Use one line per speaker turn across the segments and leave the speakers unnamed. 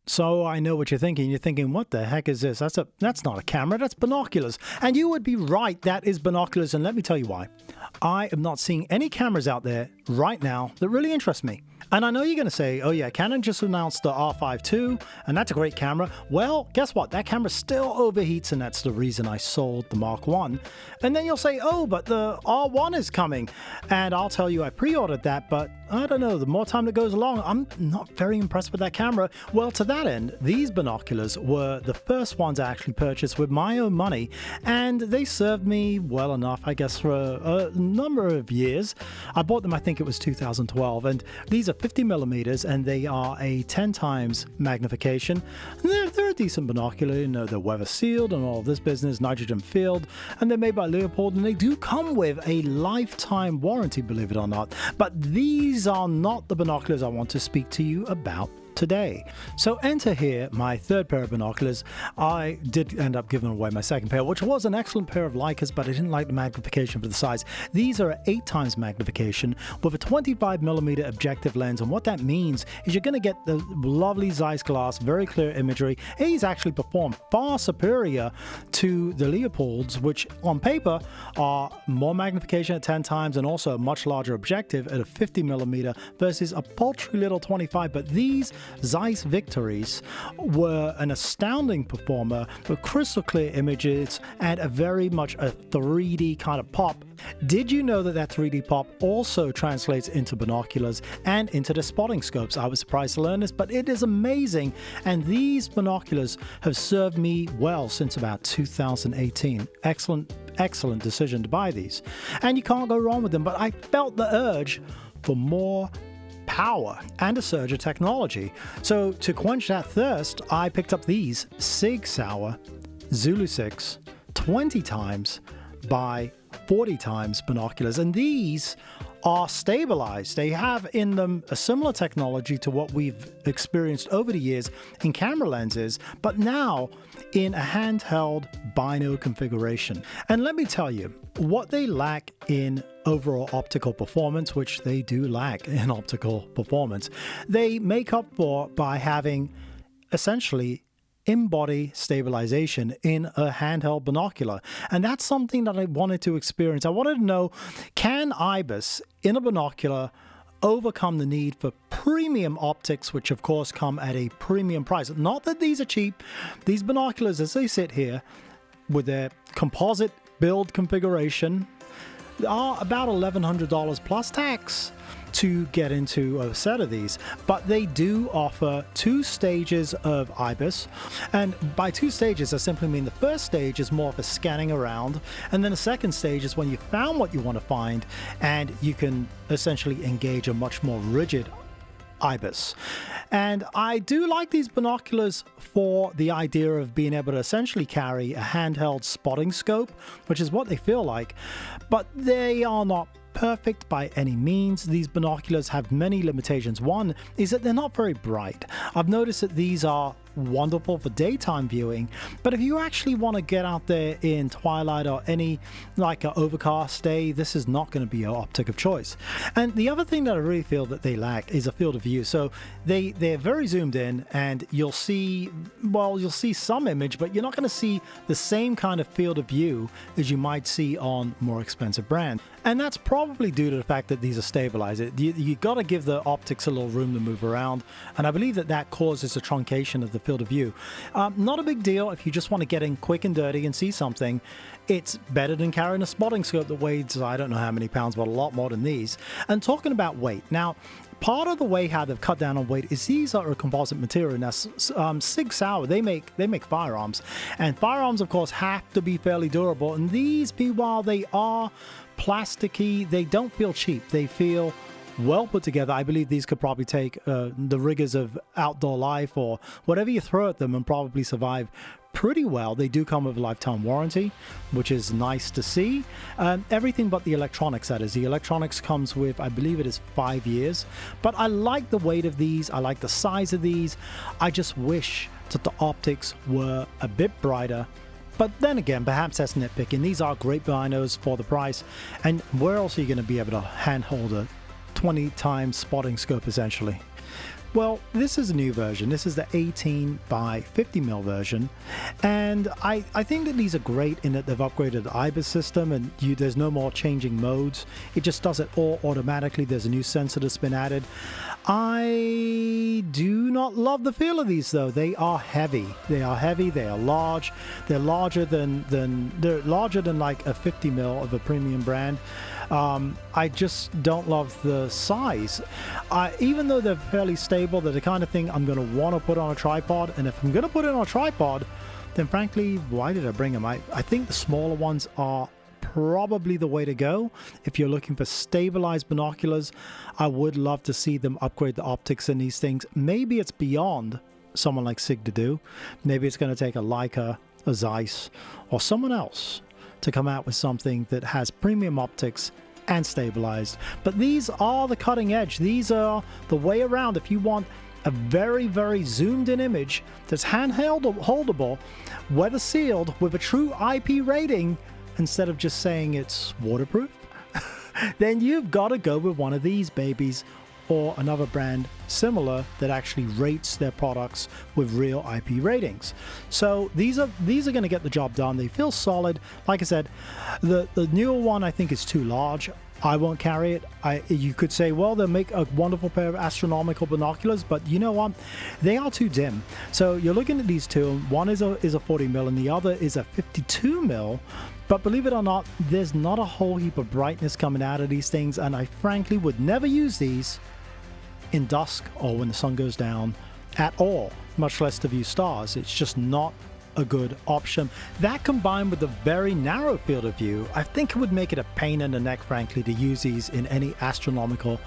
So I know what you're thinking. You're thinking, what the heck is this? That's not a camera, that's binoculars. And you would be right, that is binoculars, and let me tell you why. I am not seeing any cameras out there right now that really interest me. And I know you're going to say, oh yeah, Canon just announced the R5 II, and that's a great camera. Well, guess what? That camera still overheats, and that's the reason I sold the Mark I. And then you'll say, oh, but the R1 is coming. And I'll tell you, I pre-ordered that, but I don't know, the more time that goes along, I'm not very impressed with that camera. Well, to that end, these binoculars were the first ones I actually purchased with my own money, and they served me well enough, I guess, for a number of years. I bought them, I think it was 2012, and these are 50 millimeters, and they are a 10 times magnification. They're a decent binocular, you know, they're weather sealed and all of this business, nitrogen filled, and they're made by Leopold, and they do come with a lifetime warranty, believe it or not. But these are not the binoculars I want to speak to you about today. So enter here my third pair of binoculars. I did end up giving away my second pair, which was an excellent pair of Leicas, but I didn't like the magnification for the size. These are 8 times magnification with a 25 millimeter objective lens, and what that means is you're going to get the lovely Zeiss glass, very clear imagery. These actually perform far superior to the Leopolds, which on paper are more magnification at 10 times and also a much larger objective at a 50 millimeter versus a paltry little 25, but these Zeiss Victories were an astounding performer with crystal clear images and a very much a 3D kind of pop. Did you know that that 3D pop also translates into binoculars and into the spotting scopes? I was surprised to learn this, but it is amazing, and these binoculars have served me well since about 2018. Excellent decision to buy these, and you can't go wrong with them, but I felt the urge for more power and a surge of technology. So to quench that thirst, I picked up these Sig Sauer Zulu 6 20 times by 40 times binoculars, and these are stabilized. They have in them a similar technology to what we've experienced over the years in camera lenses, but now in a handheld Bino configuration. And let me tell you, what they lack in overall optical performance, which they do lack in optical performance, they make up for by having essentially in-body stabilization in a handheld binocular. And that's something that I wanted to experience. I wanted to know, can IBIS in a binocular overcome the need for premium optics, which of course come at a premium price? Not that these are cheap. These binoculars, as they sit here with their composite build configuration, are about $1,100 plus tax to get into a set of these, but they do offer 2 stages of IBIS, and by 2 stages I simply mean the first stage is more of a scanning around, and then the second stage is when you found what you want to find and you can essentially engage a much more rigid IBIS. And I do like these binoculars for the idea of being able to essentially carry a handheld spotting scope, which is what they feel like, but they are not perfect by any means. These binoculars have many limitations. One is that they're not very bright. I've noticed that these are wonderful for daytime viewing, but if you actually want to get out there in twilight or any like an overcast day, this is not going to be your optic of choice. And the other thing that I really feel that they lack is a field of view. So they're very zoomed in, and you'll see some image, but you're not going to see the same kind of field of view as you might see on more expensive brands. And that's probably due to the fact that these are stabilized. You got to give the optics a little room to move around, and I believe that causes a truncation of the field of view. Not a big deal if you just want to get in quick and dirty and see something. It's better than carrying a spotting scope that weighs, I don't know how many pounds, but a lot more than these. And talking about weight, now, part of the way how they've cut down on weight is these are a composite material. Now, Sig Sauer, they make firearms, and firearms, of course, have to be fairly durable. And these, while they are plasticky, they don't feel cheap. They feel well put together. I believe these could probably take the rigors of outdoor life or whatever you throw at them and probably survive pretty well. They do come with a lifetime warranty, which is nice to see. Everything but the electronics, that is. The electronics comes with, I believe it is 5 years. But I like the weight of these. I like the size of these. I just wish that the optics were a bit brighter. But then again, perhaps that's nitpicking. These are great binos for the price. And where else are you going to be able to handhold a 20 times spotting scope, essentially? Well, this is a new version. This is the 18 by 50mm version. And I think that these are great in that they've upgraded the IBIS system and there's no more changing modes. It just does it all automatically. There's a new sensor that's been added. I do not love the feel of these though. They are heavy. They are heavy. They are large. They're larger than like a 50mm of a premium brand. I just don't love the size. Even though they're fairly stable, they're the kind of thing I'm going to want to put on a tripod. And if I'm going to put it on a tripod, then frankly, why did I bring them? I think the smaller ones are probably the way to go. If you're looking for stabilized binoculars, I would love to see them upgrade the optics in these things. Maybe it's beyond someone like Sig to do. Maybe it's going to take a Leica, a Zeiss, or someone else to come out with something that has premium optics and stabilized. But these are the cutting edge. These are the way around. If you want a very, very zoomed in image that's handheld holdable, weather sealed with a true IP rating, instead of just saying it's waterproof, then you've got to go with one of these babies or another brand similar that actually rates their products with real IP ratings. So these are going to get the job done. They feel solid. Like I said, the newer one I think is too large. I won't carry it. You could say, well, they'll make a wonderful pair of astronomical binoculars, but you know what? They are too dim. So you're looking at these two. One is a 40mm and the other is a 52mm. But believe it or not, there's not a whole heap of brightness coming out of these things, and I frankly would never use these in dusk or when the sun goes down at all, much less to view stars. It's just not a good option. That combined with the very narrow field of view, I think it would make it a pain in the neck, frankly, to use these in any astronomical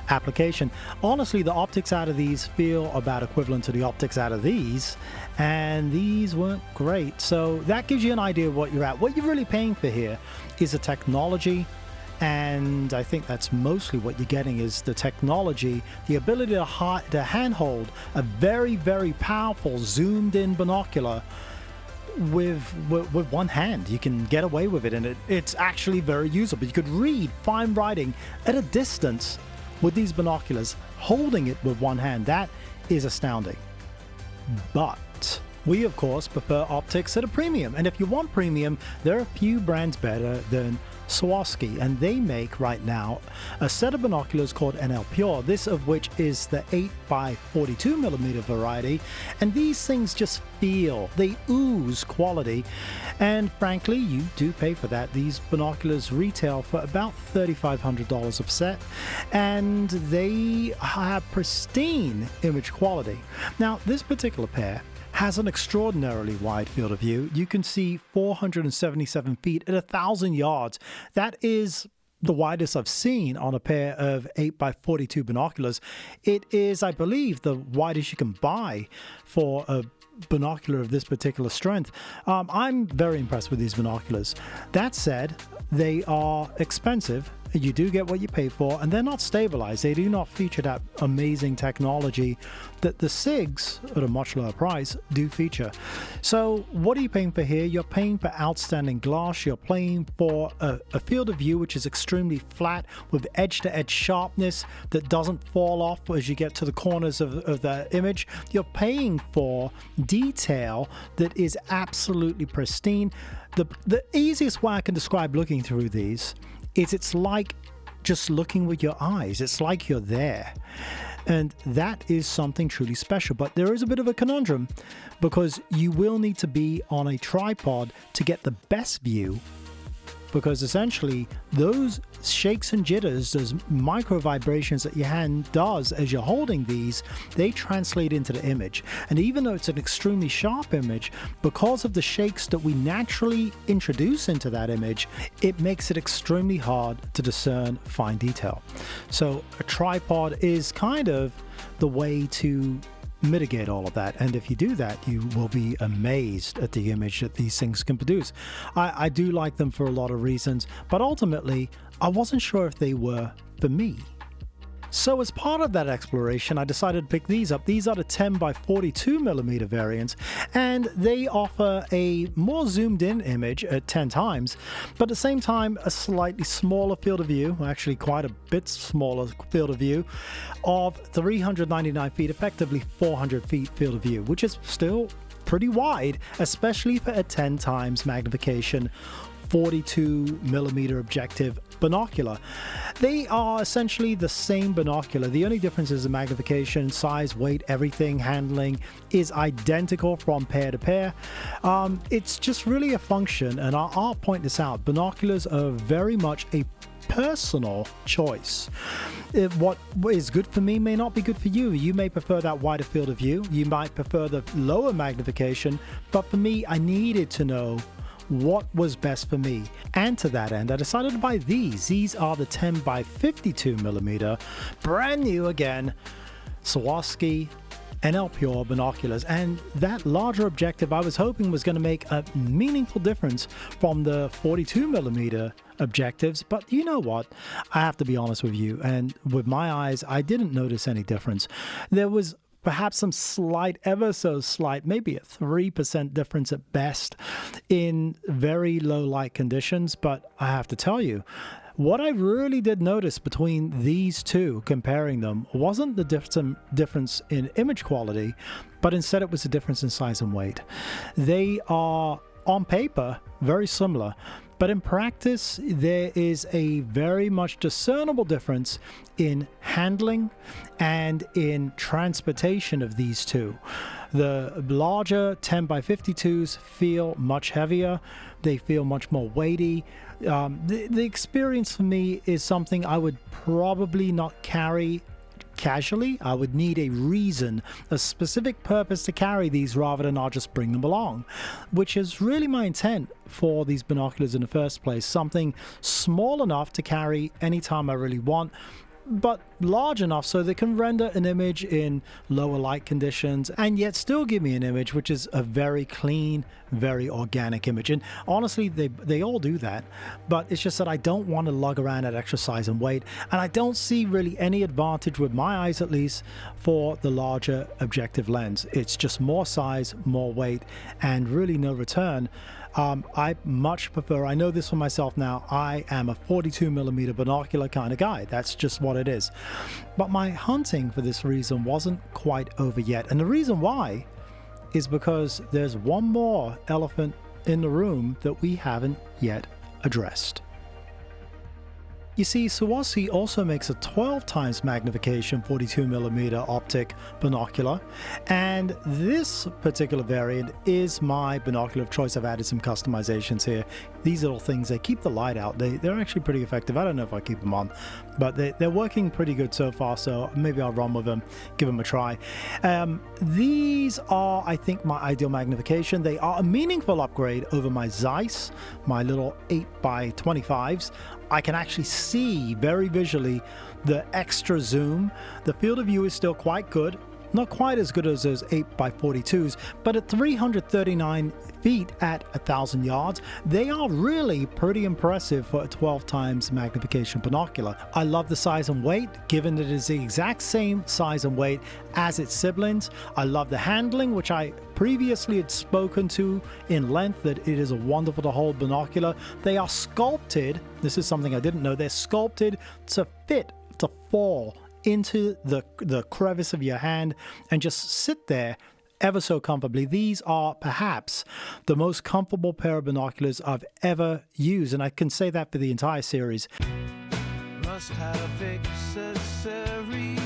application. Honestly, the optics out of these feel about equivalent to the optics out of these, and these weren't great. So that gives you an idea of what you're at. What you're really paying for here is the technology, and I think that's mostly what you're getting is the technology, the ability to handhold a very, very powerful zoomed-in binocular with one hand. You can get away with it, and it's actually very usable. You could read fine writing at a distance with these binoculars, holding it with one hand. That is astounding. But we, of course, prefer optics at a premium. And if you want premium, there are a few brands better than Swarovski, and they make right now a set of binoculars called NL Pure, this of which is the 8 by 42mm variety, and these things just they ooze quality, and frankly you do pay for that. These binoculars retail for about $3,500 a set, and they have pristine image quality. Now this particular pair has an extraordinarily wide field of view. You can see 477 feet at 1,000 yards. That is the widest I've seen on a pair of 8 by 42 binoculars. It is, I believe, the widest you can buy for a binocular of this particular strength. I'm very impressed with these binoculars. That said, they are expensive. You do get what you pay for, and they're not stabilized. They do not feature that amazing technology that the SIGs, at a much lower price, do feature. So what are you paying for here? You're paying for outstanding glass. You're paying for a field of view which is extremely flat with edge-to-edge sharpness that doesn't fall off as you get to the corners of the image. You're paying for detail that is absolutely pristine. The easiest way I can describe looking through these is it's like just looking with your eyes. It's like you're there. And that is something truly special. But there is a bit of a conundrum because you will need to be on a tripod to get the best view, because essentially those shakes and jitters, those micro vibrations that your hand does as you're holding these, they translate into the image. And even though it's an extremely sharp image, because of the shakes that we naturally introduce into that image, it makes it extremely hard to discern fine detail. So a tripod is kind of the way to mitigate all of that, and if you do that, you will be amazed at the image that these things can produce. I do like them for a lot of reasons, but ultimately I wasn't sure if they were for me. So as part of that exploration, I decided to pick these up. These are the 10 by 42 millimeter variants, and they offer a more zoomed in image at 10 times, but at the same time, a slightly smaller field of view, actually quite a bit smaller field of view, of 399 feet, effectively 400 feet field of view, which is still pretty wide, especially for a 10 times magnification 42 millimeter objective binocular. They are essentially the same binocular. The only difference is the magnification, size, weight, everything, handling is identical from pair to pair. It's just really a function, and I'll point this out. Binoculars are very much a personal choice. What is good for me may not be good for you. You may prefer that wider field of view. You might prefer the lower magnification, but for me, I needed to know what was best for me, and to that end I decided to buy these. These are the 10 by 52 millimeter, brand new again, Swarovski NL Pure binoculars, and that larger objective I was hoping was going to make a meaningful difference from the 42 millimeter objectives, but you know what, I have to be honest with you, and with my eyes I didn't notice any difference. There was perhaps some slight, ever so slight, maybe a 3% difference at best in very low light conditions. But I have to tell you, what I really did notice between these two, comparing them, wasn't the difference in image quality, but instead it was a difference in size and weight. They are, on paper, very similar, but in practice, there is a very much discernible difference in handling and in transportation of these two. The larger 10 by 52s feel much heavier. They feel much more weighty. The experience for me is something I would probably not carry casually. I would need a reason, a specific purpose to carry these rather than I'll just bring them along, which is really my intent for these binoculars in the first place. Something small enough to carry anytime I really want, but large enough so they can render an image in lower light conditions and yet still give me an image which is a very clean, very organic image. And honestly, they all do that, but it's just that I don't want to lug around at extra size and weight, and I don't see really any advantage, with my eyes at least, for the larger objective lens. It's just more size, more weight, and really no return. I much prefer, I know this for myself now, I am a 42 millimeter binocular kind of guy. That's just what it is. But my hunting for this reason wasn't quite over yet. And the reason why is because there's one more elephant in the room that we haven't yet addressed. You see, Swarovski also makes a 12 times magnification 42mm optic binocular, and this particular variant is my binocular of choice. I've added some customizations here. These little things, they keep the light out. They're actually pretty effective. I don't know if I keep them on, but they're working pretty good so far, so maybe I'll run with them, give them a try. These are, I think, my ideal magnification. They are a meaningful upgrade over my Zeiss, my little 8x25s. I can actually see very visually the extra zoom. The field of view is still quite good. Not quite as good as those 8x42s, but at 339 feet at 1,000 yards, they are really pretty impressive for a 12 times magnification binocular. I love the size and weight, given that it is the exact same size and weight as its siblings. I love the handling, which I previously had spoken to in length, that it is a wonderful to hold binocular. They are sculpted, this is something I didn't know, they're sculpted to fit, to fall into the crevice of your hand and just sit there ever so comfortably. These are perhaps the most comfortable pair of binoculars I've ever used, and I can say that for the entire series. Must have accessories.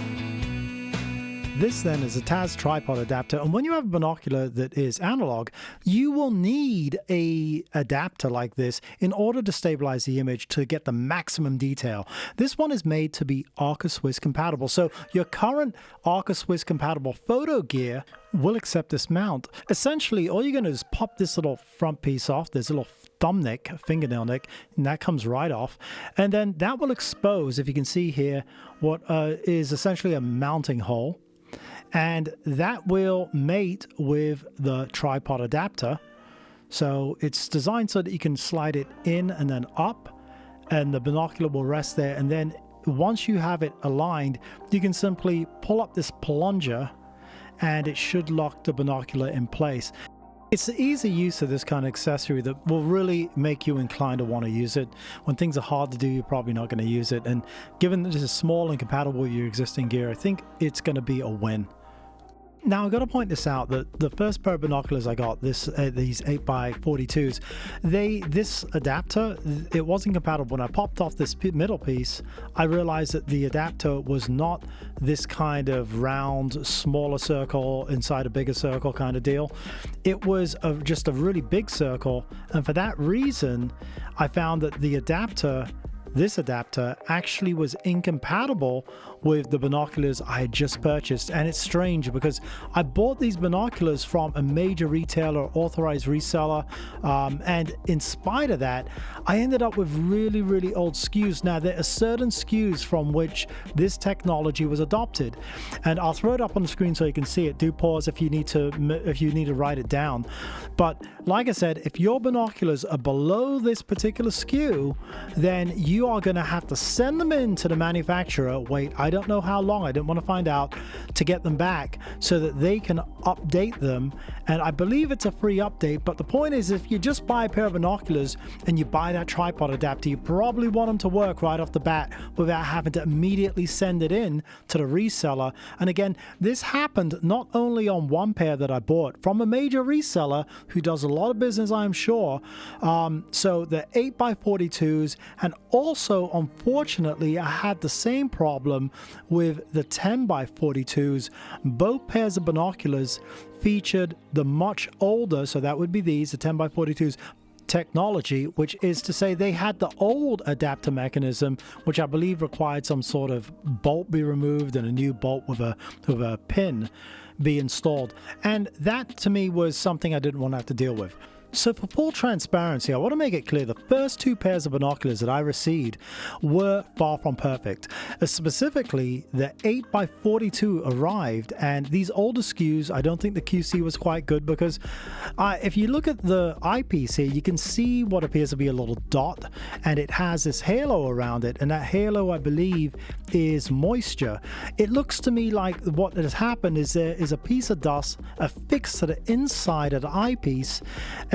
This then is a Taz tripod adapter, and when you have a binocular that is analog, you will need a adapter like this in order to stabilize the image to get the maximum detail. This one is made to be Arca Swiss compatible, so your current Arca Swiss compatible photo gear will accept this mount. Essentially, all you're going to do is pop this little front piece off. There's a little thumb nick, fingernail nick, and that comes right off. And then that will expose, if you can see here, what is essentially a mounting hole. And that will mate with the tripod adapter. So it's designed so that you can slide it in and then up, and the binocular will rest there. And then once you have it aligned, you can simply pull up this plunger and it should lock the binocular in place. It's the easy use of this kind of accessory that will really make you inclined to want to use it. When things are hard to do, you're probably not going to use it. And given that this is small and compatible with your existing gear, I think it's going to be a win. Now, I've got to point this out that the first pair of binoculars I got, these 8x42s, this adapter, it wasn't compatible. When I popped off this middle piece, I realized that the adapter was not this kind of round, smaller circle inside a bigger circle kind of deal. It was just a really big circle, and for that reason, I found that this adapter actually was incompatible with the binoculars I had just purchased. And it's strange because I bought these binoculars from a major retailer, authorized reseller, and in spite of that, I ended up with really old SKUs. Now, there are certain SKUs from which this technology was adopted, and I'll throw it up on the screen so you can see it. Do pause if you need to write it down. But like I said, if your binoculars are below this particular SKU, then you are going to have to send them in to the manufacturer. Wait, I don't know how long, I didn't want to find out, to get them back so that they can update them. And I believe it's a free update, but the point is, if you just buy a pair of binoculars and you buy that tripod adapter, you probably want them to work right off the bat without having to immediately send it in to the reseller. And again, this happened not only on one pair that I bought from a major reseller who does a lot of business, I'm sure. So the 8x42s, and also, unfortunately, I had the same problem with the 10x42s. Both pairs of binoculars featured the much older, so that would be these, the 10x42s, technology, which is to say they had the old adapter mechanism, which I believe required some sort of bolt be removed and a new bolt with a pin be installed. And that to me was something I didn't want to have to deal with. So for full transparency, I want to make it clear the first two pairs of binoculars that I received were far from perfect. Specifically, the 8x42 arrived, and these older SKUs, I don't think the QC was quite good, because if you look at the eyepiece here, you can see what appears to be a little dot, and it has this halo around it, and that halo, I believe, is moisture. It looks to me like what has happened is there is a piece of dust affixed to the inside of the eyepiece,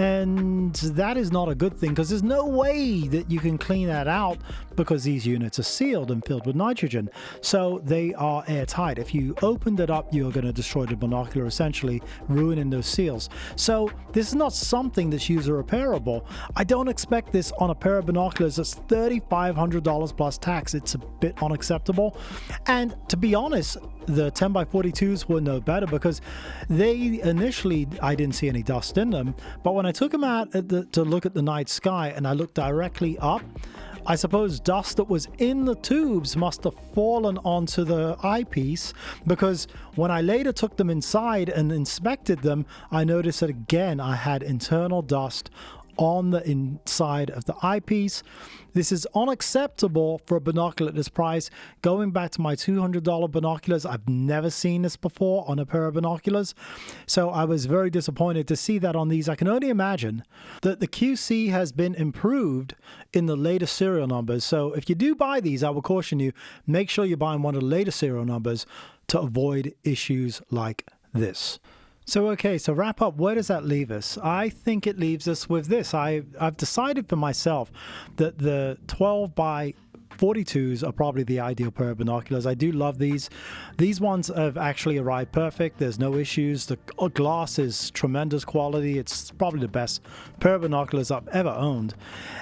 and that is not a good thing, because there's no way that you can clean that out, because these units are sealed and filled with nitrogen, so they are airtight. If you opened it up, you're going to destroy the binocular, essentially ruining those seals. So this is not something that's user repairable. I don't expect this on a pair of binoculars that's $3,500 plus tax. It's a bit unacceptable. And to be honest, the 10x42s were no better, because they initially, I didn't see any dust in them, but when I took them out to look at the night sky and I looked directly up, I suppose dust that was in the tubes must have fallen onto the eyepiece, because when I later took them inside and inspected them, I noticed that again I had internal dust on the inside of the eyepiece. This is unacceptable for a binocular at this price. Going back to my $200 binoculars, I've never seen this before on a pair of binoculars. So I was very disappointed to see that on these. I can only imagine that the QC has been improved in the latest serial numbers. So if you do buy these, I will caution you, make sure you're buying one of the latest serial numbers to avoid issues like this. So okay, so wrap up, where does that leave us? I think it leaves us with this. I've decided for myself that the 12x42s are probably the ideal pair of binoculars. I do love these. These ones have actually arrived perfect. There's no issues. The glass is tremendous quality. It's probably the best pair of binoculars I've ever owned,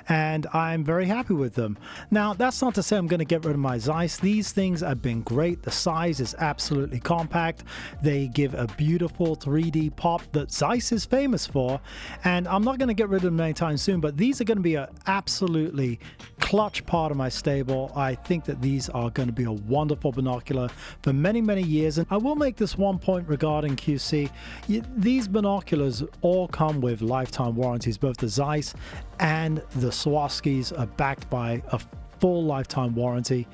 and I'm very happy with them. Now, that's not to say I'm going to get rid of my Zeiss. These things have been great. The size is absolutely compact. They give a beautiful 3D pop that Zeiss is famous for, and I'm not going to get rid of them anytime soon, but these are going to be an absolutely clutch part of my stable. I think that these are going to be a wonderful binocular for many years. And I will make this one point regarding QC. These binoculars all come with lifetime warranties. Both the Zeiss and the Swarovskis are backed by a full lifetime warranty,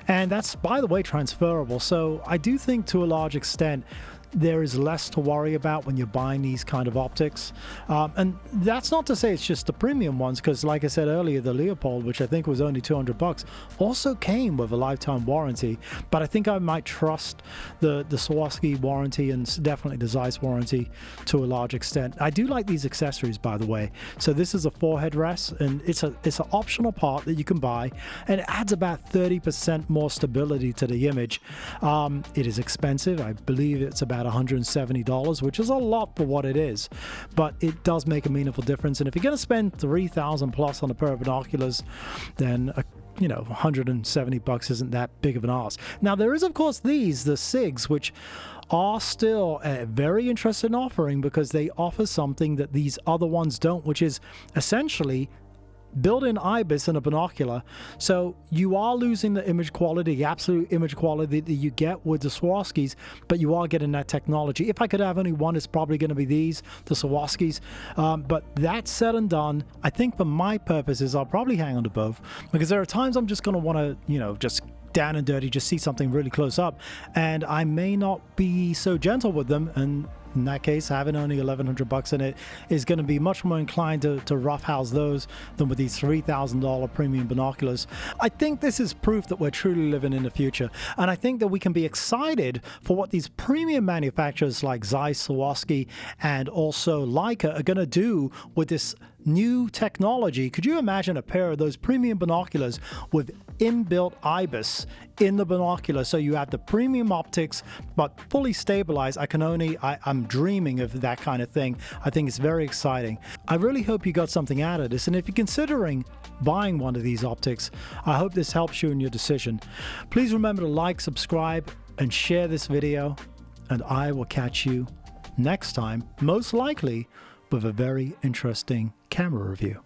and that's, by the way, transferable. So I do think to a large extent there is less to worry about when you're buying these kind of optics. And that's not to say it's just the premium ones, because like I said earlier, the Leopold, which I think was only $200, also came with a lifetime warranty. But I think I might trust the Swarovski warranty and definitely the Zeiss warranty to a large extent. I do like these accessories, by the way. So this is a forehead rest, and it's an optional part that you can buy, and it adds about 30% more stability to the image. It is expensive. I believe it's about $170, which is a lot for what it is, but it does make a meaningful difference. And if you're going to spend $3,000 plus on a pair of binoculars, then $170 isn't that big of an ask. Now there is, of course, the SIGs, which are still a very interesting offering, because they offer something that these other ones don't, which is essentially built-in IBIS in a binocular. So you are losing the image quality, the absolute image quality that you get with the Swarovskis, but you are getting that technology. If I could have only one, it's probably going to be the Swarovskis. But that said and done, I think for my purposes, I'll probably hang on to both, because there are times I'm just going to want to, just down and dirty, just see something really close up, and I may not be so gentle with them, and in that case, having only $1,100 in it is going to be much more inclined to roughhouse those than with these $3,000 premium binoculars. I think this is proof that we're truly living in the future, and I think that we can be excited for what these premium manufacturers like Zeiss, Swarovski, and also Leica are going to do with this new technology. Could you imagine a pair of those premium binoculars with inbuilt IBIS in the binocular? So you have the premium optics, but fully stabilized. I'm dreaming of that kind of thing. I think it's very exciting. I really hope you got something out of this. And if you're considering buying one of these optics, I hope this helps you in your decision. Please remember to like, subscribe, and share this video. And I will catch you next time, most likely with a very interesting camera review.